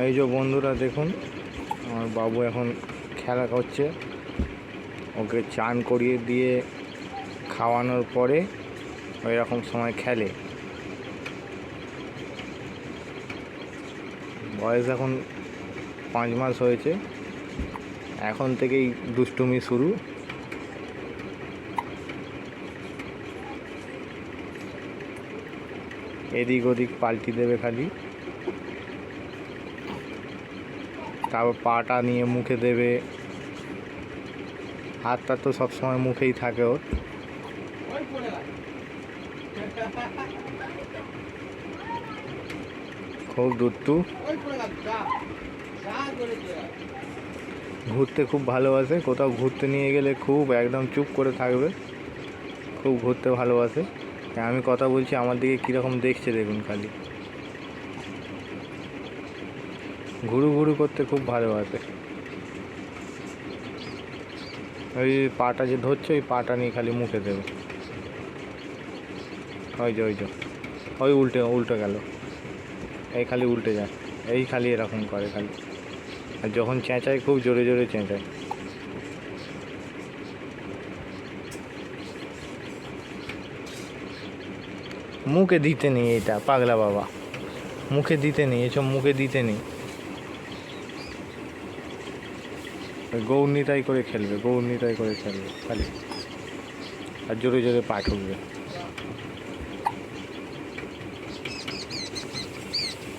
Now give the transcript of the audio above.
এই যে বন্ধুরা দেখুন, আমার বাবু এখন খেলা করছে। ওকে চান করিয়ে দিয়ে খাওয়ানোর পরে ওই রকম সময় খেলে। বয়স এখন 5 মাস হয়েছে, এখন থেকেই দুষ্টুমি শুরু। এদিক ওদিক পাল্টি দেবে খালি, তারপর পাটা নিয়ে মুখে দেবে। হাতটা তো সবসময় মুখেই থাকে ওর। খুব দুষ্টু, ঘুরতে খুব ভালোবাসে। কোথাও ঘুরতে নিয়ে গেলে খুব একদম চুপ করে থাকবে, খুব ঘুরতে ভালোবাসে। আমি কথা বলছি, আমার দিকে কীরকম দেখছে দেখুন খালি। ঘুরু ঘুরু করতে খুব ভালোবাসে। ওই পাটা যে ধরছে, ওই পাটা নিয়ে খালি মুখে দেবে। ওই যে ওই উল্টে গেল, এই খালি উল্টে যায়, এই খালি এরকম করে খালি। আর যখন চেঁচায় খুব জোরে জোরে চেঁচায়। মুখে দিতে নেই, এটা পাগলা বাবা, মুখে দিতে নেই, এসব মুখে দিতে নেই। গৌরনীতাই করে খেলবে খালি, আর জোরে জোরে পা ঠুকবে।